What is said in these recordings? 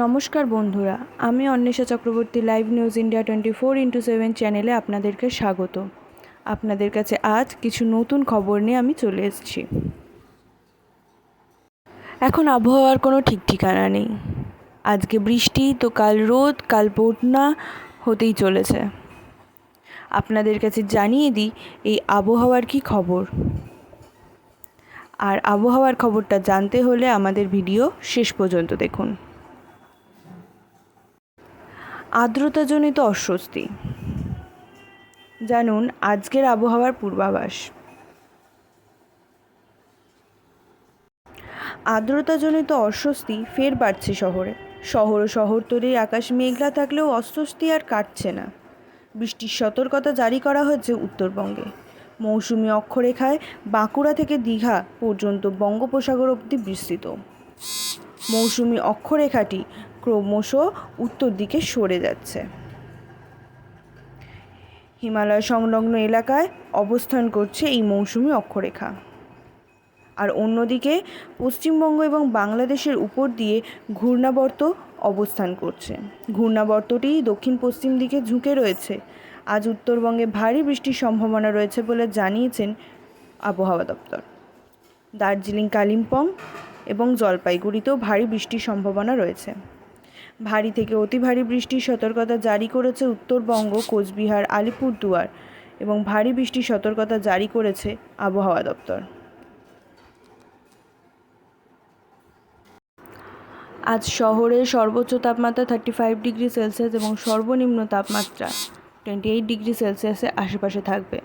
নমস্কার বন্ধুরা, আমি Anwesha Chakraborty live news India 24x7 চ্যানেলে আপনাদেরকে স্বাগত। আপনাদের কাছে আজ কিছু নতুন খবর নিয়ে আমি চলে এসেছি। এখন আবহাওয়ার কোনো ঠিক ঠিকানা নেই। আজকে বৃষ্টি তো কাল রোদ, কাল বন্যা হতেই চলেছে। আপনাদের কাছে জানিয়ে দিই এই আবহাওয়ার কি খবর। আর আবহাওয়ার খবরটা জানতে হলে আমাদের ভিডিও শেষ পর্যন্ত দেখুন। আর্দ্রতাজনিত অস্বস্তি। জানুন আজকের আবহাওয়ার পূর্বাভাস। আর্দ্রতাজনিত অস্বস্তি ফের বাড়ছে শহরে। শহর ও শহরতলির আকাশ মেঘলা থাকলেও অস্বস্তি আর কাটছে না। বৃষ্টির সতর্কতা জারি করা হয়েছে উত্তরবঙ্গে। মৌসুমি অক্ষরেখায় বাঁকুড়া থেকে দীঘা পর্যন্ত বঙ্গোপসাগর অবধি বিস্তৃত। মৌসুমি অক্ষরেখাটি ক্রমশ উত্তর দিকে সরে যাচ্ছে। হিমালয় সংলগ্ন এলাকায় অবস্থান করছে এই মৌসুমি অক্ষরেখা। আর অন্যদিকে পশ্চিমবঙ্গ এবং বাংলাদেশের উপর দিয়ে ঘূর্ণাবর্ত অবস্থান করছে। ঘূর্ণাবর্তটি দক্ষিণ পশ্চিম দিকে ঝুঁকে রয়েছে। আজ উত্তরবঙ্গে ভারী বৃষ্টির সম্ভাবনা রয়েছে বলে জানিয়েছেন আবহাওয়া দপ্তর। দার্জিলিং, কালিম্পং এবং জলপাইগুড়িতেও ভারী বৃষ্টির সম্ভাবনা রয়েছে। ভারী থেকে অতি ভারী বৃষ্টির সতর্কতা জারি করেছে উত্তরবঙ্গ, কোচবিহার, আলিপুরদুয়ার এবং ভারী বৃষ্টির সতর্কতা জারি করেছে আবহাওয়া দপ্তর। আজ শহরের সর্বোচ্চ তাপমাত্রা 35°C এবং সর্বনিম্ন তাপমাত্রা 28°C আশেপাশে থাকবে।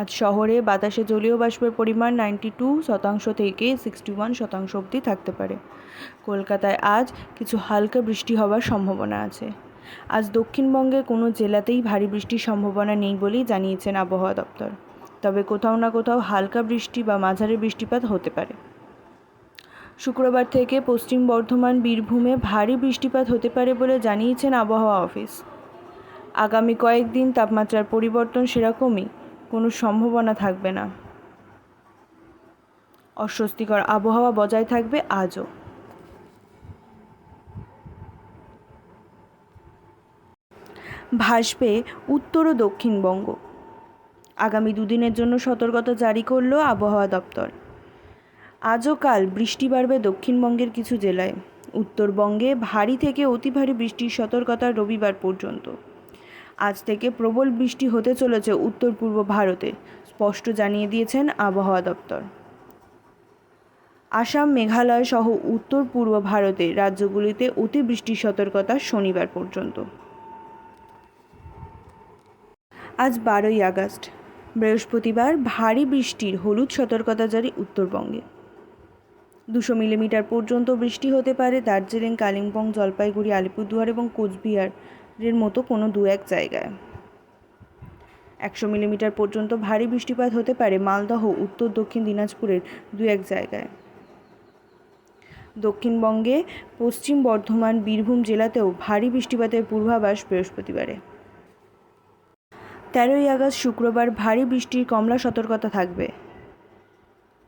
আজ শহরে বাতাসে জলীয় বাষ্পের পরিমাণ 92% থেকে 61% অবধি থাকতে পারে। কলকাতায় আজ কিছু হালকা বৃষ্টি হওয়ার সম্ভাবনা আছে। আজ দক্ষিণবঙ্গের কোনো জেলাতেই ভারী বৃষ্টির সম্ভাবনা নেই বলেই জানিয়েছেন আবহাওয়া দপ্তর। তবে কোথাও না কোথাও হালকা বৃষ্টি বা মাঝারি বৃষ্টিপাত হতে পারে। শুক্রবার থেকে পশ্চিম বর্ধমান, বীরভূমে ভারী বৃষ্টিপাত হতে পারে বলে জানিয়েছেন আবহাওয়া অফিস। আগামী কয়েকদিন তাপমাত্রার পরিবর্তন সেরকমই কোনো সম্ভাবনা থাকবে না। অস্বস্তিকর আবহাওয়া বজায় থাকবে আজও। ভাসবে উত্তর ও দক্ষিণবঙ্গ। আগামী দুদিনের জন্য সতর্কতা জারি করল আবহাওয়া দপ্তর। আজও কাল বৃষ্টি বাড়বে দক্ষিণবঙ্গের কিছু জেলায়। উত্তরবঙ্গে ভারী থেকে অতি ভারী বৃষ্টির সতর্কতা রবিবার পর্যন্ত। আজ থেকে প্রবল বৃষ্টি হতে চলেছে উত্তর পূর্ব ভারতে, স্পষ্ট জানিয়ে দিয়েছেন আবহাওয়া দপ্তর। আসাম, মেঘালয় সহ উত্তর পূর্ব ভারতের রাজ্যগুলিতে অতি বৃষ্টির সতর্কতা শনিবার পর্যন্ত। আজ 12ই আগস্ট, বৃহস্পতিবার, ভারী বৃষ্টির হলুদ সতর্কতা জারি উত্তরবঙ্গে। 200 মিলিমিটার পর্যন্ত বৃষ্টি হতে পারে দার্জিলিং, কালিম্পং, জলপাইগুড়ি, আলিপুরদুয়ার এবং কোচবিহারের মতো কোনো 2-1 জায়গায়। 100 মিলিমিটার পর্যন্ত ভারী বৃষ্টিপাত হতে পারে মালদহ, উত্তর দক্ষিণ দিনাজপুরের 2-1 জায়গায়। দক্ষিণবঙ্গে পশ্চিম বর্ধমান, বীরভূম জেলাতেও ভারী বৃষ্টিপাতের পূর্বাভাস বৃহস্পতিবারে। 13ই আগস্ট শুক্রবার ভারী বৃষ্টির কমলা সতর্কতা থাকবে।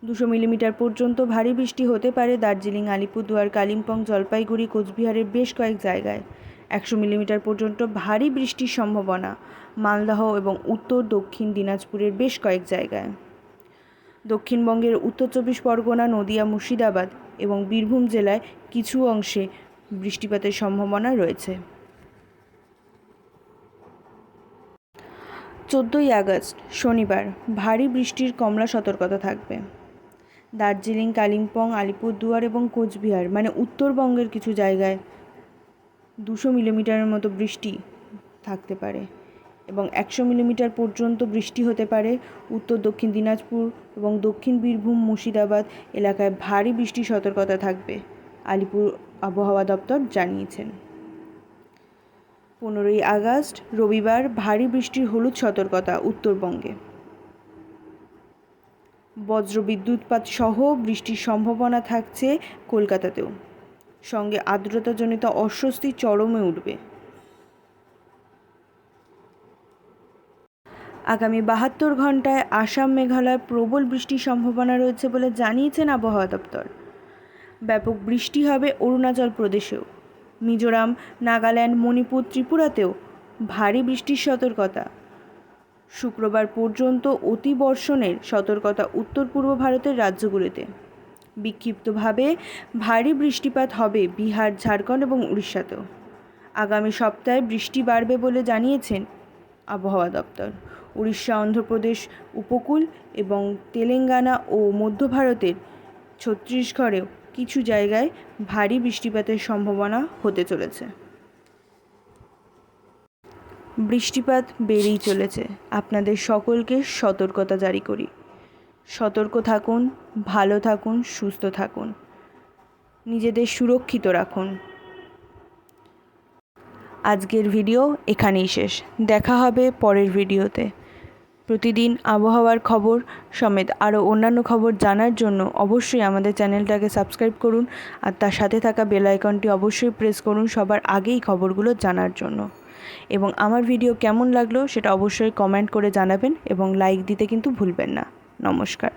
200 মিলিমিটার পর্যন্ত ভারী বৃষ্টি হতে পারে দার্জিলিং, আলিপুরদুয়ার, কালিম্পং, জলপাইগুড়ি, কোচবিহারের বেশ কয়েক জায়গায়। 100 মিলিমিটার পর্যন্ত ভারী বৃষ্টির সম্ভাবনা মালদহ এবং উত্তর দক্ষিণ দিনাজপুরের বেশ কয়েক জায়গায়। দক্ষিণবঙ্গের উত্তর 24 পরগনা, নদিয়া, মুর্শিদাবাদ এবং বীরভূম জেলায় কিছু অংশে বৃষ্টিপাতের সম্ভাবনা রয়েছে। 14ই আগস্ট শনিবার ভারী বৃষ্টির কমলা সতর্কতা থাকবে। দার্জিলিং, কালিম্পং, আলিপুরদুয়ার এবং কোচবিহার মানে উত্তরবঙ্গের কিছু জায়গায় 200 মিলিমিটারের মতো বৃষ্টি থাকতে পারে এবং 100 মিলিমিটার পর্যন্ত বৃষ্টি হতে পারে উত্তর দক্ষিণ দিনাজপুর এবং দক্ষিণ বীরভূম, মুর্শিদাবাদ এলাকায় ভারী বৃষ্টির সতর্কতা থাকবে, আলিপুর আবহাওয়া দপ্তর জানিয়েছেন। 15ই আগস্ট রবিবার ভারী বৃষ্টির হলুদ সতর্কতা উত্তরবঙ্গে। বজ্রবিদ্যুৎপাত সহ বৃষ্টির সম্ভাবনা থাকছে কলকাতাতেও। সঙ্গে আর্দ্রতাজনিত অস্বস্তি চরমে উঠবে। আগামী 72 ঘন্টায় আসাম, মেঘালয় প্রবল বৃষ্টির সম্ভাবনা রয়েছে বলে জানিয়েছেন আবহাওয়া দপ্তর। ব্যাপক বৃষ্টি হবে অরুণাচল প্রদেশেও। মিজোরাম, নাগাল্যান্ড, মণিপুর, ত্রিপুরাতেও ভারী বৃষ্টির সতর্কতা। শুক্রবার পর্যন্ত অতিবর্ষণের সতর্কতা উত্তর পূর্ব ভারতের রাজ্যগুলিতে। বিক্ষিপ্তভাবে ভারী বৃষ্টিপাত হবে বিহার, ঝাড়খণ্ড এবং উড়িষ্যাতেও। আগামী সপ্তাহে বৃষ্টি বাড়বে বলে জানিয়েছেন আবহাওয়া দপ্তর। উড়িষ্যা, অন্ধ্রপ্রদেশ উপকূল এবং তেলেঙ্গানা ও মধ্য ভারতের ছত্তিশগড়েও কিছু জায়গায় ভারী বৃষ্টিপাতের সম্ভাবনা হতে চলেছে। বৃষ্টিপাত বেড়েই চলেছে। আপনাদের সকলকে সতর্কতা জারি করি। সতর্ক থাকুন, ভালো থাকুন, সুস্থ থাকুন, নিজেদের সুরক্ষিত রাখুন। আজকের ভিডিও এখানেই শেষ। দেখা হবে পরের ভিডিওতে। প্রতিদিন আবহাওয়ার খবর সমেত আরও অন্যান্য খবর জানার জন্য অবশ্যই আমাদের চ্যানেলটাকে সাবস্ক্রাইব করুন আর তার সাথে থাকা বেল আইকনটি অবশ্যই প্রেস করুন সবার আগেই খবরগুলো জানার জন্য। এবং আমার ভিডিও কেমন লাগলো সেটা অবশ্যই কমেন্ট করে জানাবেন এবং লাইক দিতে কিন্তু ভুলবেন না। নমস্কার।